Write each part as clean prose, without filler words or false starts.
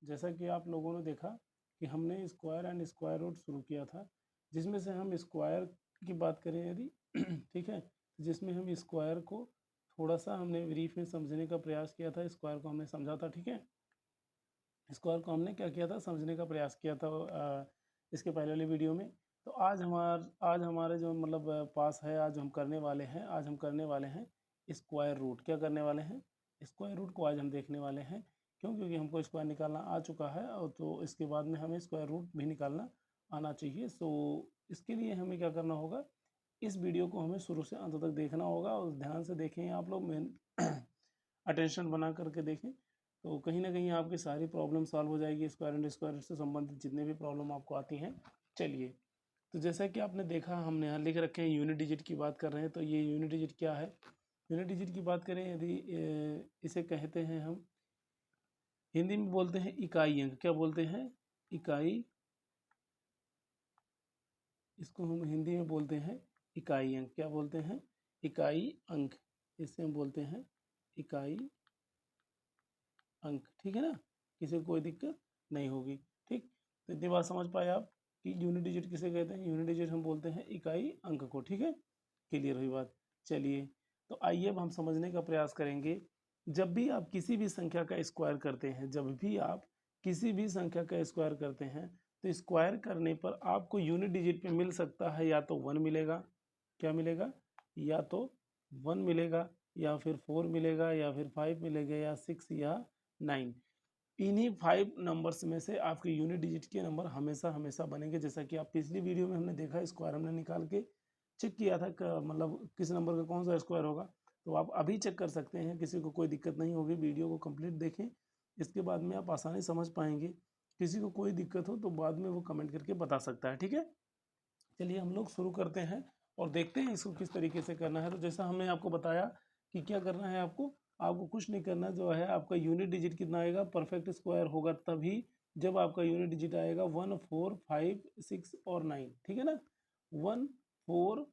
जैसा कि आप लोगों ने देखा कि हमने स्क्वायर एंड स्क्वायर रूट शुरू किया था, जिसमें से हम स्क्वायर की बात करें यदि ठीक है, जिसमें हम स्क्वायर को थोड़ा सा हमने ब्रीफ में समझने का प्रयास किया था। स्क्वायर को हमने समझा था, ठीक है। स्क्वायर को हमने क्या किया था, समझने का प्रयास किया था इसके पहले वाली वीडियो में। तो आज हमारे जो मतलब पास है, आज हम करने वाले हैं, आज हम करने वाले हैं स्क्वायर रूट। क्या करने वाले हैं? स्क्वायर रूट को आज हम देखने वाले हैं। क्यों? क्योंकि हमको स्क्वायर निकालना आ चुका है, और तो इसके बाद में हमें स्क्वायर रूट भी निकालना आना चाहिए। सो इसके लिए हमें क्या करना होगा, इस वीडियो को हमें शुरू से अंत तक देखना होगा, और ध्यान से देखें आप लोग, मेन अटेंशन बना करके देखें, तो कहीं ना कहीं आपकी सारी प्रॉब्लम सॉल्व हो जाएगी। स्क्वायर एंड स्क्वायर से संबंधित जितने भी प्रॉब्लम आपको आती हैं। चलिए, तो जैसा कि आपने देखा, हमने यहाँ लिख रखे हैं यूनिट डिजिट की बात कर रहे हैं। तो ये यूनिट डिजिट क्या है? यूनिट डिजिट की बात करें यदि, इसे कहते हैं हम, हिंदी में बोलते हैं इकाई अंक। क्या बोलते हैं? इकाई। इसको हम हिंदी में बोलते हैं इकाई अंक। क्या बोलते हैं? इकाई अंक। इसे हम बोलते हैं इकाई अंक, ठीक है ना। किसी को कोई दिक्कत नहीं होगी, ठीक। तो इतनी बात समझ पाए आप कि यूनिट डिजिट किसे कहते हैं? यूनिट डिजिट हम बोलते हैं इकाई अंक को, ठीक है। क्लियर हुई बात? चलिए, तो आइए अब हम समझने का प्रयास करेंगे। जब भी आप किसी भी संख्या का स्क्वायर करते हैं, जब भी आप किसी भी संख्या का स्क्वायर करते हैं, तो स्क्वायर करने पर आपको यूनिट डिजिट पे मिल सकता है, या तो 1 मिलेगा। क्या मिलेगा? या तो 1 मिलेगा, या फिर 4 मिलेगा, या फिर 5 मिलेगा, या 6, या 9। इन्हीं 5 नंबर्स में से आपके यूनिट डिजिट के नंबर हमेशा हमेशा बनेंगे। जैसा कि आप पिछली वीडियो में हमने देखा, स्क्वायर हमने निकाल के चेक किया था मतलब किस नंबर का कौन सा स्क्वायर होगा। तो आप अभी चेक कर सकते हैं, किसी को कोई दिक्कत नहीं होगी। वीडियो को कंप्लीट देखें, इसके बाद में आप आसानी समझ पाएंगे। किसी को कोई दिक्कत हो तो बाद में वो कमेंट करके बता सकता है, ठीक है। चलिए हम लोग शुरू करते हैं और देखते हैं इसको किस तरीके से करना है। तो जैसा हमने आपको बताया कि क्या करना है आपको, आपको कुछ नहीं करना। जो है आपका यूनिट डिजिट कितना आएगा, परफेक्ट स्क्वायर होगा तभी जब आपका यूनिट डिजिट आएगा 1, 4, 5, 6 और 9, ठीक है ना। 1, 4,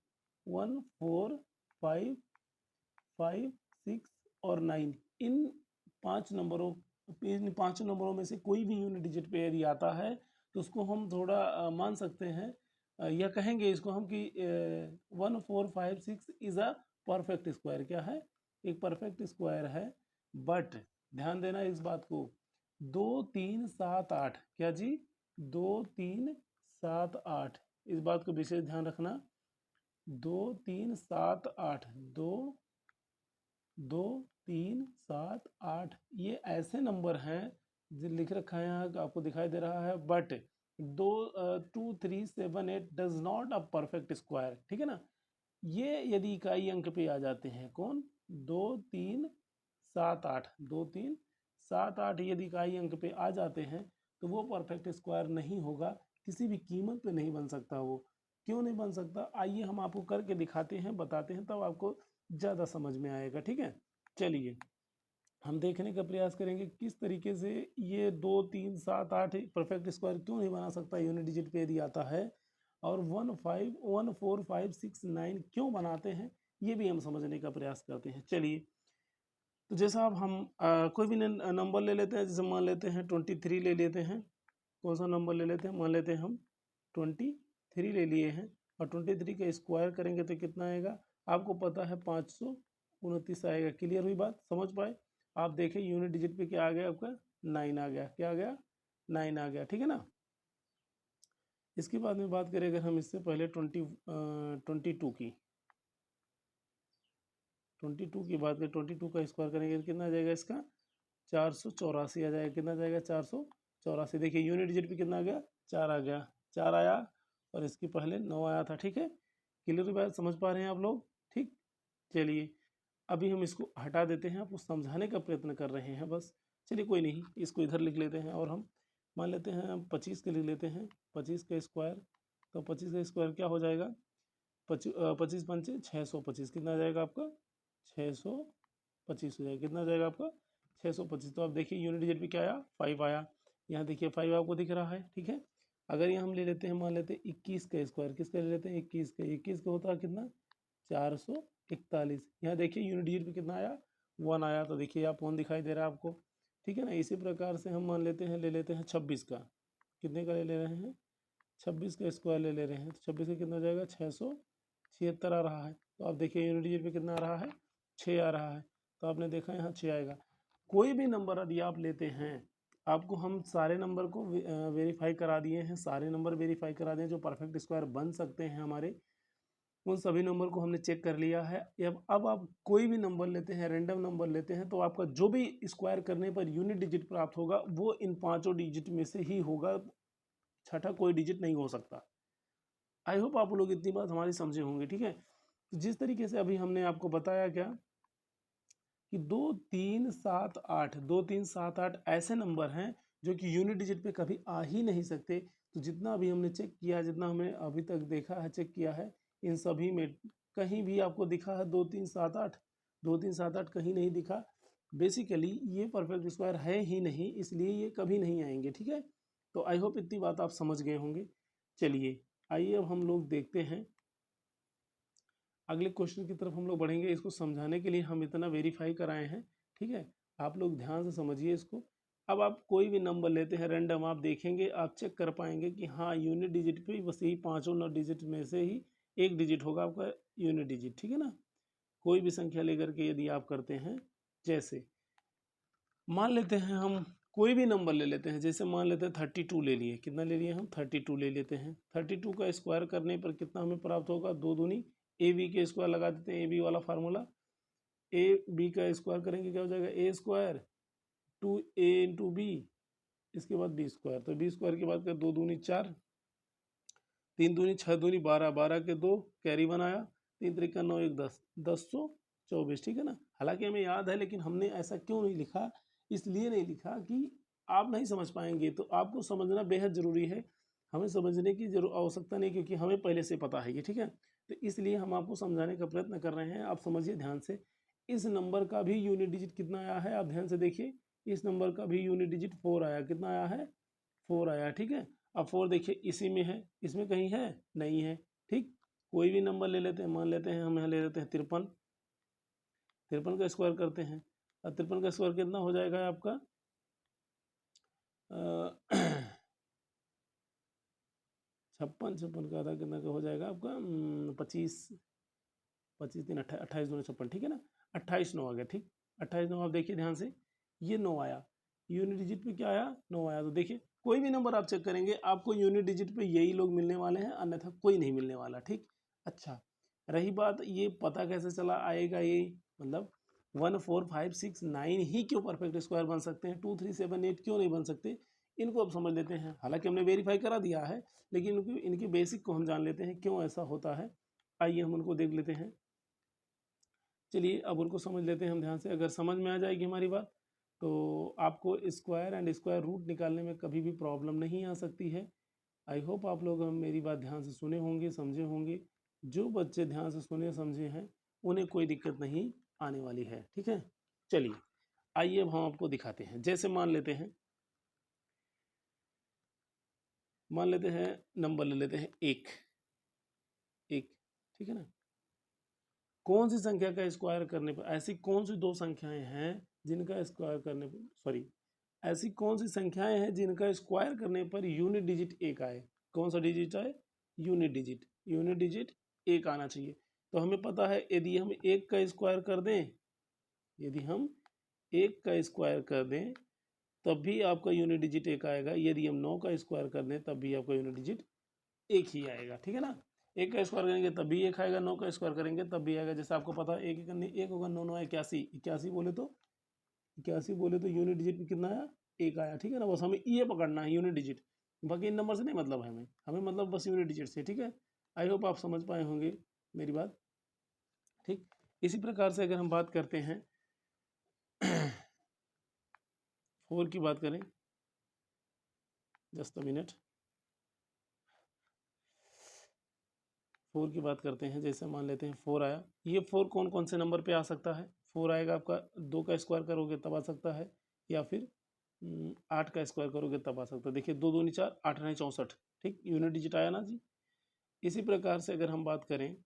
1, 4, 5, 5, 6 और 9, इन 5 नंबरों में से कोई भी यूनिट डिजिट पे यदि आता है, तो उसको हम थोड़ा मान सकते हैं, या कहेंगे इसको हम कि 1, 4, 5, 6 इज अ परफेक्ट स्क्वायर। क्या है? एक परफेक्ट स्क्वायर है। बट ध्यान देना इस बात को, 2, 3, 7, 8, क्या जी? 2, 3, 7, 8, इस बात को विशेष ध्यान रखना। 2, 3, 7, 8, 2, 2, 3, 7, 8, ये ऐसे नंबर हैं जो लिख रखा है यहाँ, आपको दिखाई दे रहा है। But 2, 3, 7, 8 does not a perfect square, ठीक है ना। ये यदि इकाई अंक पे आ जाते हैं, कौन? 2, 3, 7, 8, 2, 3, 7, 8 यदि इकाई अंक पे आ जाते हैं, तो वो परफेक्ट स्क्वायर नहीं होगा। किसी भी कीमत पे नहीं बन सकता वो। क्यों नहीं बन सकता? आइए हम आपको करके दिखाते हैं, बताते हैं, तब आपको ज़्यादा समझ में आएगा, ठीक है। चलिए हम देखने का प्रयास करेंगे किस तरीके से ये 2, 3, 7, 8 परफेक्ट स्क्वायर क्यों नहीं बना सकता यूनिट डिजिट पे यदि आता है, और 1, 5, 1, 4, 5, 6, 9 क्यों बनाते हैं, ये भी हम समझने का प्रयास करते हैं। चलिए, तो जैसा अब हम कोई भी नंबर ले लेते हैं। जैसे मान लेते हैं 23 ले लेते हैं। कौन सा नंबर ले लेते हैं? मान लेते हैं हम 23 ले लिए हैं, और 23 का स्क्वायर करेंगे तो कितना आएगा? आपको पता है 529 आएगा। क्लियर हुई बात? समझ पाए? आप देखें यूनिट डिजिट पे क्या आ गया आपका? 9 आ गया। क्या आ गया? 9 आ गया, ठीक है ना। इसके बाद में बात करें अगर हम इससे पहले 22 की, 22 की बात करें, 22 का स्क्वायर करेंगे तो कितना आ जाएगा इसका? 484 आ जाएगा। कितना आ जाएगा? 484। देखिए यूनिट डिजिट पे कितना आ गया? 4 आ गया। 4 आया, और इसके पहले 9 आया था, ठीक है। क्लियर बात समझ पा रहे हैं आप लोग? ठीक। चलिए अभी हम इसको हटा देते हैं, आपको समझाने का प्रयत्न कर रहे हैं बस। चलिए कोई नहीं, इसको इधर लिख लेते हैं, और हम मान लेते हैं हम 25 के लिख लेते हैं। 25 का स्क्वायर, तो 25 का स्क्वायर क्या हो जाएगा? 25 पंचे 625, कितना आ जाएगा आपका? 625 हो जाएगा। कितना आ जाएगा आपका? 625। तो आप देखिए यूनिट डिजिट पे क्या आया? 5 आया। यहाँ देखिए 5 आपको दिख रहा है, ठीक है। अगर ये हम ले लेते हैं, मान लेते हैं 21 का स्क्वायर, किसका ले लेते हैं? 21 का। 21 का होता है कितना? 441। यहाँ देखिए यूनिट डिजिट पे कितना आया? 1 आया। तो देखिए आप 1 दिखाई दे रहा है आपको, ठीक है ना। इसी प्रकार से हम मान लेते हैं, ले लेते हैं 26 का, कितने का ले रहे हैं, 26 का स्क्वायर ले रहे हैं, तो 26 का कितना हो जाएगा, 676 आ रहा है। तो आप देखिए यूनिट डिजिट पे कितना आ रहा है, 6 आ रहा है। तो आपने देखा यहाँ 6 आएगा। कोई भी नंबर यदि आप लेते हैं, आपको हम सारे नंबर को वेरीफाई करा दिए हैं, सारे नंबर वेरीफाई करा दिए जो परफेक्ट स्क्वायर बन सकते हैं हमारे, उन सभी नंबर को हमने चेक कर लिया है। अब आप कोई भी नंबर लेते हैं, रैंडम नंबर लेते हैं, तो आपका जो भी स्क्वायर करने पर यूनिट डिजिट प्राप्त होगा वो इन पांचों डिजिट में से ही होगा, छठा कोई डिजिट नहीं हो सकता। आई होप आप लोग इतनी बात हमारी समझे होंगे, ठीक है। तो जिस तरीके से अभी हमने आपको बताया क्या कि 2 3 7 8 ऐसे नंबर हैं जो कि यूनिट डिजिट पे कभी आ ही नहीं सकते। तो जितना अभी हमने चेक किया, जितना हमने अभी तक देखा है, चेक किया है, इन सभी में कहीं भी आपको दिखा है 2 3 7 8, 2 3 7 8 कहीं नहीं दिखा। बेसिकली ये परफेक्ट स्क्वायर है ही नहीं, इसलिए ये कभी नहीं आएंगे, ठीक है। तो आई होप इतनी बात आप समझ गए होंगे। चलिए आइए अब हम लोग देखते हैं अगले क्वेश्चन की तरफ हम लोग बढ़ेंगे। इसको समझाने के लिए हम इतना वेरीफाई कराए हैं, ठीक है। आप लोग ध्यान से समझिए इसको। अब आप कोई भी नंबर लेते हैं रैंडम, आप देखेंगे, आप चेक कर पाएंगे कि हाँ यूनिट डिजिट पे बस यही पांचों नौ डिजिट में से ही एक डिजिट होगा आपका यूनिट डिजिट, ठीक है ना। कोई भी संख्या लेकर के यदि आप करते हैं, जैसे मान लेते हैं हम कोई भी नंबर ले लेते हैं, जैसे मान लेते हैं 32 ले लिए, कितना ले लिए हम, 32 ले लेते हैं। 32 का स्क्वायर करने पर कितना हमें प्राप्त होगा, 2 दूनी ए बी के स्क्वायर लगा देते हैं, ए बी वाला फार्मूला। ए बी का स्क्वायर करेंगे क्या हो जाएगा, ए स्क्वायर 2a इंटू बी, इसके बाद बी स्क्वायर। तो बी स्क्वायर के बाद का 2 दूनी 4, 3 दूनी 6 दूनी 12, 12 के 2 कैरी बनाया, 3 त्रिका 9 1 10, 1024, ठीक है ना। हालांकि हमें याद है, लेकिन हमने ऐसा क्यों नहीं लिखा, इसलिए नहीं लिखा कि आप नहीं समझ पाएंगे। तो आपको समझना बेहद ज़रूरी है, हमें समझने की जरूर आवश्यकता नहीं, क्योंकि हमें पहले से पता है ये, ठीक है। तो इसलिए हम आपको समझाने का प्रयत्न कर रहे हैं, आप समझिए ध्यान से। इस नंबर का भी यूनिट डिजिट कितना आया है, आप ध्यान से देखिए। इस नंबर का भी यूनिट डिजिट 4 आया, कितना आया है, 4 आया, ठीक है। अब 4 देखिए इसी में है, इसमें कहीं है नहीं है, ठीक। कोई भी नंबर ले लेते हैं, मान लेते हैं हम यहाँ ले लेते हैं 53, 53 का स्क्वायर करते हैं। अब 53 का स्क्वायर कितना हो जाएगा आपका 56 का आधा कितना का हो जाएगा आपका 25, 25 3 28, 28 2 56, ठीक है ना। 28 9 आ गया, ठीक। 28 9 आप देखिए ध्यान से, ये 9 आया, यूनिट डिजिट पे क्या आया, 9 आया। तो देखिए कोई भी नंबर आप चेक करेंगे, आपको यूनिट डिजिट पे यही लोग मिलने वाले हैं, अन्यथा कोई नहीं मिलने वाला, ठीक। अच्छा, रही बात ये पता कैसे चला आएगा, ये मतलब 1 4 5 6 9 ही क्यों परफेक्ट स्क्वायर बन सकते हैं, 2 3 7 8 क्यों नहीं बन सकते, इनको अब समझ लेते हैं। हालांकि हमने वेरीफाई करा दिया है, लेकिन इनके बेसिक को हम जान लेते हैं क्यों ऐसा होता है। आइए हम उनको देख लेते हैं। चलिए अब उनको समझ लेते हैं हम ध्यान से। अगर समझ में आ जाएगी हमारी बात, तो आपको स्क्वायर एंड स्क्वायर रूट निकालने में कभी भी प्रॉब्लम नहीं आ सकती है। आई होप आप लोग हम मेरी बात ध्यान से सुने होंगे, समझे होंगे। जो बच्चे ध्यान से सुने समझे हैं, उन्हें कोई दिक्कत नहीं आने वाली है, ठीक है। चलिए आइए अब हम आपको दिखाते हैं। जैसे मान लेते हैं नंबर ले लेते हैं एक, ठीक है ना। कौन सी संख्या का स्क्वायर करने पर, ऐसी कौन सी दो संख्याएं हैं जिनका स्क्वायर करने पर, सॉरी, ऐसी कौन सी संख्याएं हैं जिनका स्क्वायर करने पर यूनिट डिजिट एक आए, कौन सा डिजिट आए, यूनिट डिजिट, यूनिट डिजिट एक आना चाहिए। तो हमें पता है यदि हम एक का स्क्वायर कर दें, यदि हम एक का स्क्वायर कर दें तब भी आपका यूनिट डिजिट एक आएगा, यदि हम 9 का स्क्वायर कर दें तब भी आपका यूनिट डिजिट एक ही आएगा, ठीक है ना। एक का स्क्वायर करेंगे तब भी एक आएगा, 9 का स्क्वायर करेंगे तब भी आएगा। जैसे आपको पता है एक एक होगा, 9 9 81, 81 बोले तो, 81 बोले तो यूनिट डिजिट कितना आया, एक आया, ठीक है ना। बस हमें ये पकड़ना है यूनिट डिजिट, बाकी इन नंबर से नहीं मतलब है हमें, हमें मतलब बस यूनिट डिजिट से, ठीक है। आई होप आप समझ पाए होंगे मेरी बात, ठीक। इसी प्रकार से अगर हम बात करते हैं 4 की बात करें, जस्ट अ मिनट, 4 की बात करते हैं। जैसे मान लेते हैं 4 आया, ये 4 कौन कौन से नंबर पे आ सकता है, 4 आएगा आपका 2 का स्क्वायर करोगे तब आ सकता है, या फिर 8 का स्क्वायर करोगे तब आ सकता है। देखिए 2 दूनी 4, 8 9 64, ठीक, यूनिट डिजिट आया ना जी। इसी प्रकार से अगर हम बात करें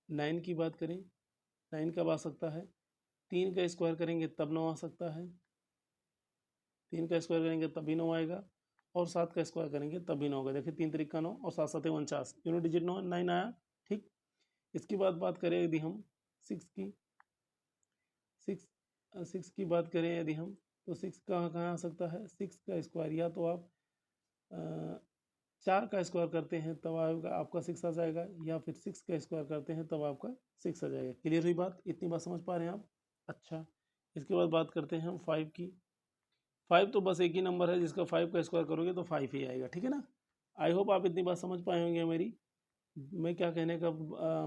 9 की बात करें, 9 कब आ सकता है, 3 का स्क्वायर करेंगे तब 9 आ सकता है, 3 का स्क्वायर करेंगे तब भी 9 आएगा, और 7 का स्क्वायर करेंगे तब भी 9 होगा। देखिए 3 3 का 9 और 7 7 49, यूनिट डिजिट 9 आया। ठीक, इसके बाद बात करें यदि हम 6 की, 6 की बात करें यदि हम, तो 6 कहाँ कहाँ आ सकता है? 6 का स्क्वायर या तो आप 4 का स्क्वायर करते हैं तब आएगा आपका 6 आ जाएगा, या फिर 6 का स्क्वायर करते हैं तब आपका 6 आ जाएगा। क्लियर हुई बात? इतनी बात समझ पा रहे हैं आप? अच्छा, इसके बाद बात करते हैं हम 5 की। 5 तो बस एक ही नंबर है जिसका 5 का स्क्वायर करोगे तो 5 ही आएगा, ठीक है ना। आई होप आप इतनी बात समझ पाए होंगे मेरी। मैं क्या कहने का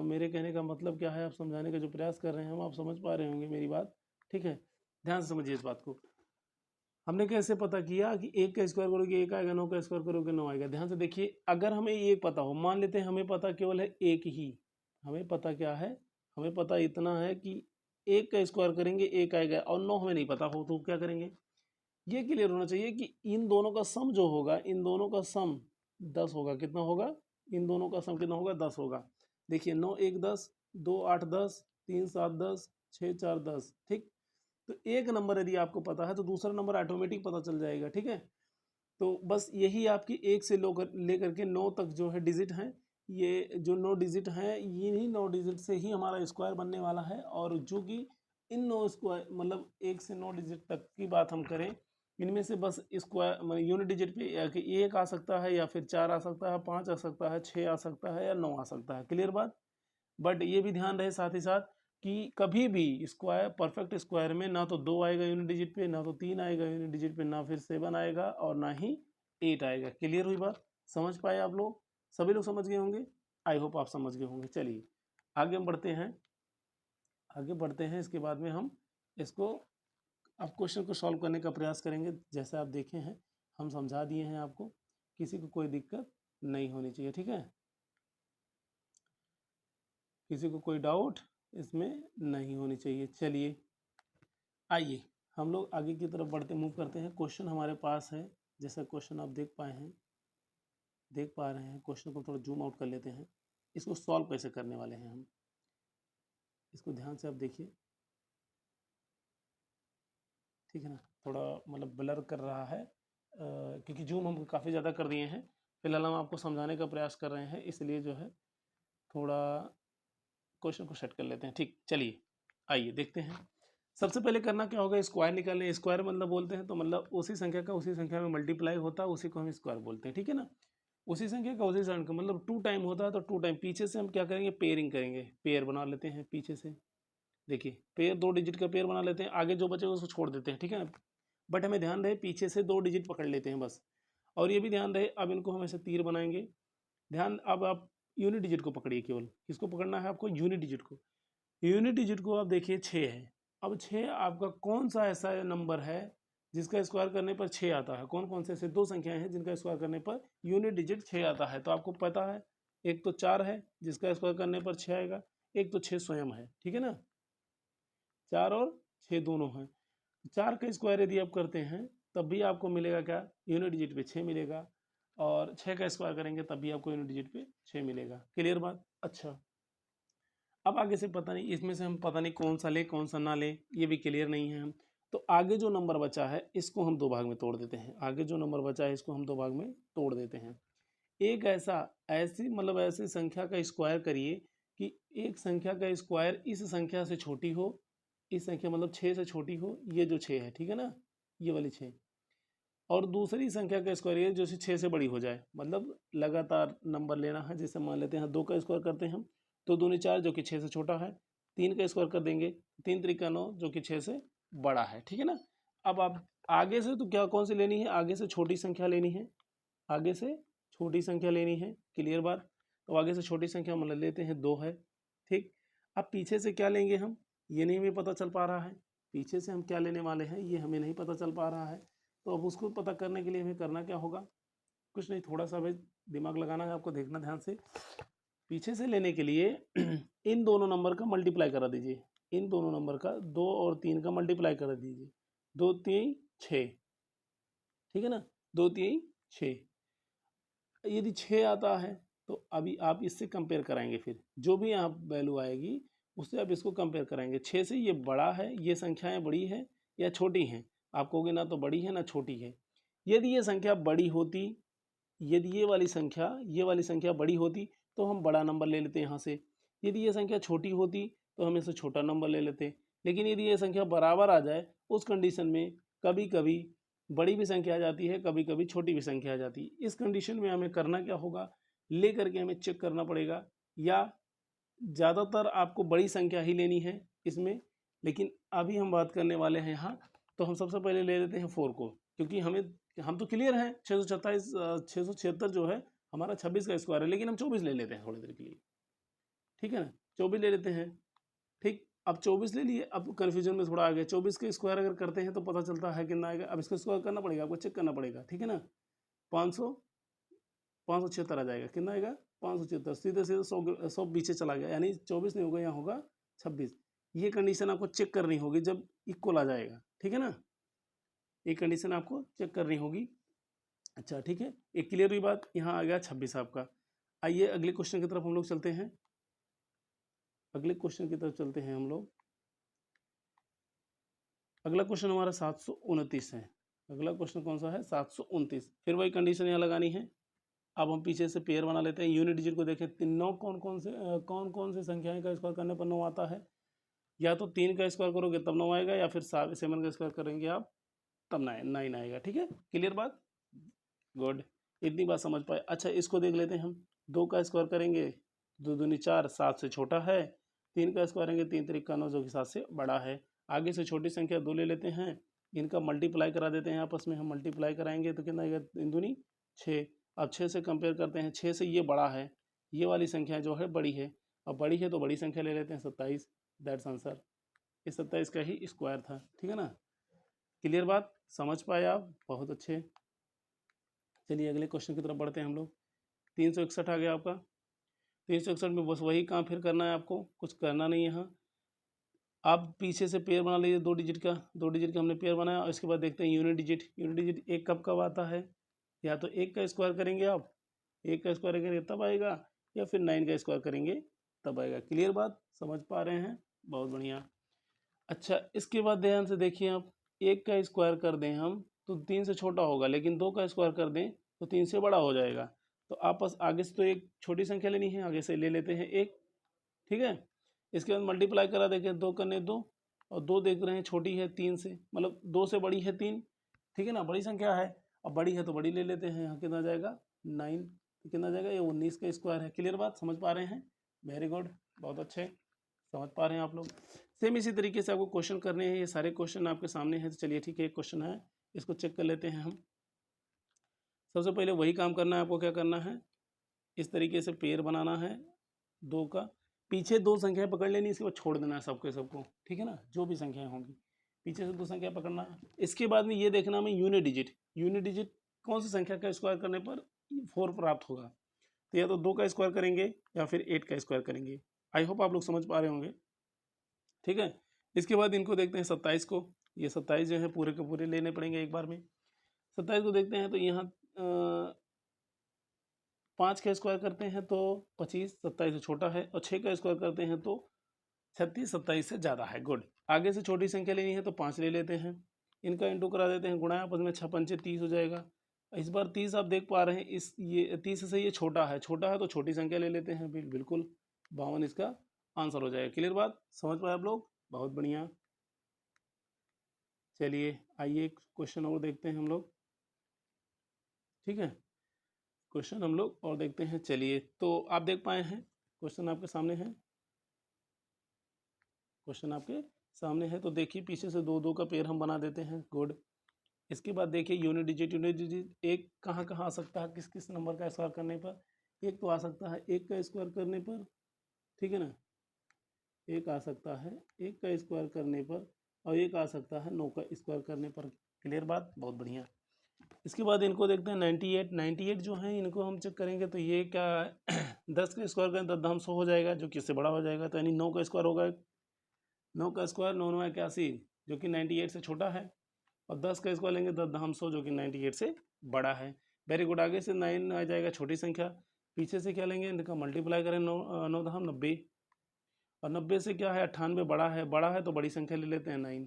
मेरे कहने का मतलब क्या है, आप समझाने का जो प्रयास कर रहे हैं हम, आप समझ पा रहे होंगे मेरी बात, ठीक है। ध्यान से समझिए इस बात को। हमने कैसे पता किया कि 1 का स्क्वायर करोगे 1 आएगा, 9 का स्क्वायर करोगे 9 आएगा। ध्यान से देखिए, अगर हमें ये पता हो, मान लेते हैं हमें पता केवल है 1 ही, हमें पता क्या है, हमें पता इतना है कि 1 का स्क्वायर करेंगे 1 आएगा, और 9 हमें नहीं पता हो तो क्या करेंगे? ये क्लियर होना चाहिए कि इन दोनों का सम जो होगा, इन दोनों का सम 10 होगा। कितना होगा? इन दोनों का सम कितना होगा? 10 होगा। देखिए 9 1 10, 2 8 10, 3 7 10, 6 4 10, ठीक। तो एक नंबर यदि आपको पता है तो दूसरा नंबर ऑटोमेटिक पता चल जाएगा, ठीक है। तो बस यही आपकी 1 से लेकर के 9 तक जो है डिजिट हैं, ये जो 9 डिजिट हैं, यही 9 डिजिट से ही हमारा स्क्वायर बनने वाला है। और जो कि इन 9 स्क्वायर मतलब 1 से 9 डिजिट तक की बात हम करें, इनमें से बस स्क्वायर मतलब यूनिट डिजिट पे या कि 1 आ सकता है, या फिर 4 आ सकता है, 5 आ सकता है, 6 आ सकता है, या 9 आ सकता है। क्लियर बात? बट ये भी ध्यान रहे साथ ही साथ कि कभी भी स्क्वायर, परफेक्ट स्क्वायर में ना तो 2 आएगा यूनिट डिजिट पे, ना तो 3 आएगा यूनिट डिजिट पे, ना फिर 7 आएगा, और ना ही 8 आएगा। क्लियर हुई बात? समझ पाए आप लोग? सभी लोग समझ गए होंगे। आई होप आप समझ गए होंगे। चलिए आगे हम बढ़ते हैं, आगे बढ़ते हैं। इसके बाद में हम इसको, अब क्वेश्चन को सॉल्व करने का प्रयास करेंगे। जैसे आप देखे हैं, हम समझा दिए हैं आपको, किसी को कोई दिक्कत नहीं होनी चाहिए, ठीक है। किसी को कोई डाउट इसमें नहीं होनी चाहिए। चलिए आइए हम लोग आगे की तरफ बढ़ते मूव करते हैं। क्वेश्चन हमारे पास है, जैसा क्वेश्चन आप देख पाए हैं, देख पा रहे हैं। क्वेश्चन को थोड़ा जूम आउट कर लेते हैं। इसको सॉल्व कैसे करने वाले हैं हम, इसको ध्यान से आप देखिए, ठीक है ना। थोड़ा मतलब ब्लर कर रहा है क्योंकि जूम हम काफ़ी ज़्यादा कर दिए हैं। फिलहाल हम आपको समझाने का प्रयास कर रहे हैं, इसलिए जो है थोड़ा क्वेश्चन को सेट कर लेते हैं। ठीक, चलिए आइए देखते हैं। सबसे पहले करना क्या होगा, स्क्वायर निकालने। स्क्वायर मतलब बोलते हैं तो मतलब उसी संख्या का उसी संख्या में मल्टीप्लाई होता है, उसी को हम स्क्वायर बोलते हैं, ठीक है ना। उसी संख्या का उसी संख्या मतलब 2 टाइम होता है तो 2 टाइम। पीछे से हम क्या करेंगे, पेयरिंग करेंगे, पेयर बना लेते हैं पीछे से। देखिए पेयर 2 डिजिट का पेयर बना लेते हैं, आगे जो बचेगा उसको छोड़ देते हैं, ठीक है ना। बट हमें ध्यान रहे पीछे से 2 डिजिट पकड़ लेते हैं बस। और ये भी ध्यान रहे, अब इनको हम ऐसे तीर बनाएंगे। ध्यान, अब आप यूनिट डिजिट को पकड़िए, केवल किसको पकड़ना है आपको? यूनिट डिजिट को। यूनिट डिजिट को आप देखिए 6 है। अब 6 आपका कौन सा ऐसा नंबर है जिसका स्क्वायर करने पर 6 आता है? कौन कौन से ऐसे 2 संख्याएं हैं जिनका स्क्वायर करने पर यूनिट डिजिट 6 आता है? तो आपको पता है, एक तो 4 है जिसका स्क्वायर करने पर 6 आएगा, एक तो 6 स्वयं है, ठीक है ना। 4 और 6 दोनों हैं। 4 का स्क्वायर यदि आप करते हैं तब भी आपको मिलेगा क्या? यूनिट डिजिट पे 6 मिलेगा। और 6 का स्क्वायर करेंगे तब भी आपको यूनिट डिजिट पे 6 मिलेगा। क्लियर बात? अच्छा, अब आगे से पता नहीं, इसमें से हम पता नहीं कौन सा ले कौन सा ना ले, ये भी क्लियर नहीं है हम। तो आगे जो नंबर बचा है इसको हम 2 भाग में तोड़ देते हैं। आगे जो नंबर बचा है इसको हम 2 भाग में तोड़ देते हैं। एक ऐसी मतलब ऐसी संख्या का स्क्वायर करिए कि एक संख्या का स्क्वायर इस संख्या से छोटी हो, इस संख्या मतलब 6 से छोटी हो, ये जो 6 है, ठीक है ना, ये वाली 6। और दूसरी संख्या का स्क्वायर ये जो 6 से बड़ी हो जाए, मतलब लगातार नंबर लेना है। जैसे मान लेते हैं 2 का स्क्वायर करते हैं हम, तो 2 4 जो कि 6 से छोटा है। 3 का स्क्वायर कर देंगे, 3 3 9 जो कि 6 से बड़ा है, ठीक है ना। अब आप आगे से तो क्या कौन सी लेनी है, आगे से छोटी संख्या लेनी है, आगे से छोटी संख्या लेनी है। क्लियर बात? तो आगे से छोटी संख्या मतलब लेते हैं 2 है, ठीक। अब पीछे से क्या लेंगे हम, ये नहीं हमें पता चल पा रहा है। पीछे से हम क्या लेने वाले हैं ये हमें नहीं पता चल पा रहा है। तो अब उसको पता करने के लिए हमें करना क्या होगा, कुछ नहीं, थोड़ा सा भाई दिमाग लगाना है आपको, देखना ध्यान से। पीछे से लेने के लिए इन दोनों नंबर का मल्टीप्लाई करा दीजिए, इन दोनों नंबर का 2 और 3 का मल्टीप्लाई करा दीजिए। 2 3 6, ठीक है ना, 2 3 6। यदि 6 आता है तो अभी आप इससे कंपेयर कराएंगे, फिर जो भी यहाँ वैल्यू आएगी उससे आप इसको कंपेयर कराएंगे। 6 से ये बड़ा है, ये संख्याएं बड़ी है या छोटी हैं? आप कहोगे ना तो बड़ी है ना छोटी है। यदि ये संख्या बड़ी होती, यदि ये वाली संख्या बड़ी होती तो हम बड़ा नंबर ले लेते यहाँ से। यदि ये संख्या छोटी होती तो हम इसे छोटा नंबर ले लेते। लेकिन यदि ये संख्या बराबर आ जाए उस कंडीशन में कभी कभी बड़ी भी संख्या आ जाती है, कभी कभी छोटी भी संख्या आ जाती है। इस कंडीशन में हमें करना क्या होगा, ले करके हमें चेक करना पड़ेगा, या ज़्यादातर आपको बड़ी संख्या ही लेनी है इसमें। लेकिन अभी हम बात करने वाले हैं यहाँ, तो हम सबसे पहले ले लेते हैं 4 को, क्योंकि हम तो क्लियर हैं 676 जो है हमारा 26 का स्क्वायर है, लेकिन हम 24 ले लेते हैं थोड़ी देर के लिए, ठीक है ना। 24 ले लेते हैं, ठीक। अब 24 ले लिए, अब कन्फ्यूजन में थोड़ा आ गया। 24 के स्क्वायर अगर करते हैं तो पता चलता है कितना आएगा। अब इसका स्क्वायर करना पड़ेगा, आपको चेक करना पड़ेगा, ठीक है ना। 576 आ जाएगा। कितना आएगा? 576। सीधे सीधे 100 पीछे चला गया, यानी 24 नहीं होगा, यहाँ होगा 26। ये कंडीशन आपको चेक करनी होगी जब इक्वल आ जाएगा, ठीक है ना। ये कंडीशन आपको चेक करनी होगी। अच्छा ठीक है, एक क्लियर हुई बात। यहाँ आ गया 26 आपका। आइए अगले क्वेश्चन की तरफ हम लोग चलते हैं। अगले क्वेश्चन की तरफ चलते हैं हम लोग। अगला क्वेश्चन हमारा 729 है। अगला क्वेश्चन कौन सा है? 729। फिर वही कंडीशन यहाँ लगानी है। अब हम पीछे से पेयर बना लेते हैं। यूनिट डिजिट को देखें, तीनों कौन कौन से संख्याएं का स्क्वायर करने पर 9 आता है? या तो 3 का स्क्वायर करोगे तब 9 आएगा, या फिर 7 का स्क्वायर करेंगे आप तब 9 आएगा। ठीक है, क्लियर बात, गुड, इतनी बात समझ पाए। अच्छा इसको देख लेते हैं हम। 2 का स्क्वायर करेंगे 2 दूनी 4, 7 से छोटा है। 3 का स्क्वायर करेंगे 3 त्रिक 9 जो कि 7 से बड़ा है। आगे से छोटी संख्या 2 ले लेते हैं, इनका मल्टीप्लाई करा देते हैं आपस में। हम मल्टीप्लाई कराएंगे तो कितना आएगा? 3 दूनी 6। अब 6 से कंपेयर करते हैं, 6 से ये बड़ा है, ये वाली संख्या जो है बड़ी है। अब बड़ी है तो बड़ी संख्या ले लेते हैं 27, दैट्स आंसर। ये 27 का ही स्क्वायर था, ठीक है ना। क्लियर बात, समझ पाए आप? बहुत अच्छे। चलिए अगले क्वेश्चन की तरफ बढ़ते हैं हम लोग। 361 आ गया आपका। 361 में बस वही काम फिर करना है आपको, कुछ करना नहीं है। यहाँ आप पीछे से पेयर बना लीजिए 2 डिजिट का। 2 डिजिट का हमने पेयर बनाया, और इसके बाद देखते हैं यूनिट डिजिट। यूनिट डिजिट एक कब कब आता है? या तो 1 का स्क्वायर करेंगे आप, 1 का स्क्वायर करेंगे तब आएगा, या फिर 9 का स्क्वायर करेंगे तब आएगा। क्लियर बात, समझ पा रहे हैं? बहुत बढ़िया। अच्छा इसके बाद ध्यान से देखिए आप, 1 का स्क्वायर कर दें हम तो 3 से छोटा होगा, लेकिन 2 का स्क्वायर कर दें तो 3 से बड़ा हो जाएगा। तो आपस आगे से तो एक छोटी संख्या लेनी है, आगे से ले लेते हैं 1, ठीक है। इसके बाद मल्टीप्लाई करा देखें, 2 करने 2, और 2 देख रहे हैं छोटी है 3 से, मतलब 2 से बड़ी है 3, ठीक है ना, बड़ी संख्या है। अब बड़ी है तो बड़ी ले लेते हैं। यहाँ कितना आ जाएगा? 9। कितना आ जाएगा? ये 19 का स्क्वायर है। क्लियर बात, समझ पा रहे हैं? वेरी गुड, बहुत अच्छे, समझ पा रहे हैं आप लोग। सेम इसी तरीके से आपको क्वेश्चन करने हैं। ये सारे क्वेश्चन आपके सामने हैं, तो चलिए ठीक है, एक क्वेश्चन है, इसको चेक कर लेते हैं हम। सबसे पहले वही काम करना है आपको। क्या करना है? इस तरीके से पेयर बनाना है 2 का। पीछे 2 संख्याएं पकड़ लेनी, इसके बाद छोड़ देना है सबके सबको, ठीक है ना। जो भी संख्याएं होंगी पीछे से 2 संख्या पकड़ना है। इसके बाद में ये देखना हमें यूनिट डिजिट। यूनिट डिजिट कौन सी संख्या का स्क्वायर करने पर 4 प्राप्त होगा? तो या तो 2 का स्क्वायर करेंगे या फिर 8 का स्क्वायर करेंगे। आई होप आप लोग समझ पा रहे होंगे, ठीक है। इसके बाद इनको देखते हैं 27 को। ये 27 जो है पूरे के पूरे लेने पड़ेंगे एक बार में। 27 को देखते हैं तो यहाँ 5 का स्क्वायर करते हैं तो 25, 27 से छोटा है, और 6 का स्क्वायर करते हैं तो 36 27 से ज़्यादा है। गुड। आगे से छोटी संख्या लेनी है तो 5 ले लेते हैं, इनका इंटू करा देते हैं, गुणा आपस में 6 पंचे 30 हो जाएगा। इस बार 30 आप देख पा रहे हैं, इस ये 30 से ये छोटा है, तो छोटी संख्या ले लेते हैं। बिल्कुल 52 इसका आंसर हो जाएगा। क्लियर बात, समझ पाए आप लोग? बहुत बढ़िया। चलिए आइए क्वेश्चन और देखते हैं हम लोग, ठीक है। क्वेश्चन हम लोग और देखते हैं। चलिए तो आप देख पाए हैं, क्वेश्चन आपके सामने है। क्वेश्चन आपके सामने है, तो देखिए पीछे से 2 2 का पेयर हम बना देते हैं। गुड। इसके बाद देखिए यूनिट डिजिट एक कहाँ कहाँ आ सकता है, किस किस नंबर का स्क्वायर करने पर? एक तो आ सकता है 1 का स्क्वायर करने पर, ठीक है ना। एक आ सकता है 1 का स्क्वायर करने पर, और एक आ सकता है 9 का स्क्वायर करने पर। क्लियर बात, बहुत बढ़िया। इसके बाद इनको देखते हैं 98 जो है, इनको हम चेक करेंगे तो ये क्या 10 का स्क्वायर करें तो 100 हो जाएगा, जो कि इससे बड़ा हो जाएगा। तो यानी 9 का स्क्वायर होगा, 9 का स्क्वायर 9 9 81, जो कि 98 से छोटा है, और 10 का स्क्वायर लेंगे 10 जो कि 98 से बड़ा है। Very good. आगे से 9 आ जाएगा छोटी संख्या, पीछे से क्या लेंगे, इनका मल्टीप्लाई करें 9 9 90, और 90 से क्या है 98 बड़ा है तो बड़ी संख्या ले लेते हैं 9,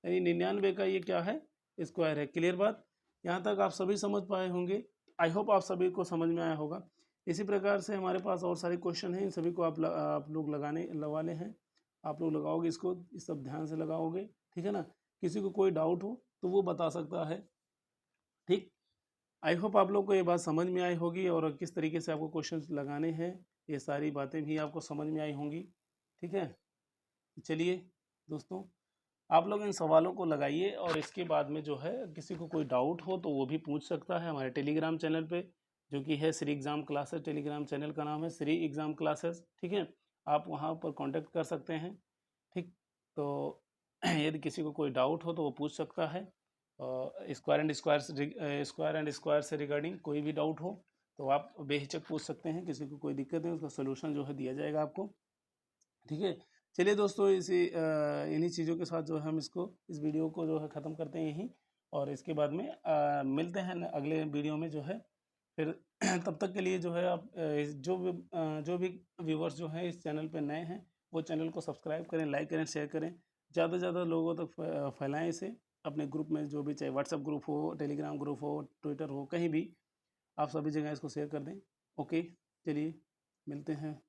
यानी 99 का ये क्या है स्क्वायर है। क्लियर बात, यहाँ तक आप सभी समझ पाए होंगे। आई होप आप सभी को समझ में आया होगा। इसी प्रकार से हमारे पास और सारे क्वेश्चन हैं, इन सभी को आप लोग लगवाने हैं। आप लोग लगाओगे इसको, इस सब ध्यान से लगाओगे, ठीक है ना। किसी को कोई डाउट हो तो वो बता सकता है, ठीक। आई होप आप लोग को ये बात समझ में आई होगी और किस तरीके से आपको क्वेश्चंस लगाने हैं ये सारी बातें भी आपको समझ में आई होंगी, ठीक है। चलिए दोस्तों, आप लोग इन सवालों को लगाइए और इसके बाद में जो है किसी को कोई डाउट हो तो वो भी पूछ सकता है हमारे टेलीग्राम चैनल पे, जो कि है Shri exam classes. Telegram channel का नाम है श्री एग्ज़ाम क्लासेस, ठीक है। आप वहाँ पर कांटेक्ट कर सकते हैं, ठीक। तो यदि किसी को कोई डाउट हो तो वो पूछ सकता है। स्क्वायर एंड स्क्वायर से रिगार्डिंग कोई भी डाउट हो तो आप बेहिचक पूछ सकते हैं। किसी को कोई दिक्कत है उसका सोल्यूशन जो है दिया जाएगा आपको, ठीक है। चलिए दोस्तों, इन्हीं चीज़ों के साथ जो है हम इस वीडियो को जो है ख़त्म करते हैं यहीं। और इसके बाद में मिलते हैं अगले वीडियो में जो है फिर। तब तक के लिए जो है आप जो भी व्यूवर्स जो हैं इस चैनल पे नए हैं वो चैनल को सब्सक्राइब करें, लाइक करें, शेयर करें, ज़्यादा से ज़्यादा लोगों तक फैलाएं इसे अपने ग्रुप में, जो भी, चाहे व्हाट्सएप ग्रुप हो, टेलीग्राम ग्रुप हो, ट्विटर हो, कहीं भी आप सभी जगह इसको शेयर कर दें। ओके, चलिए मिलते हैं।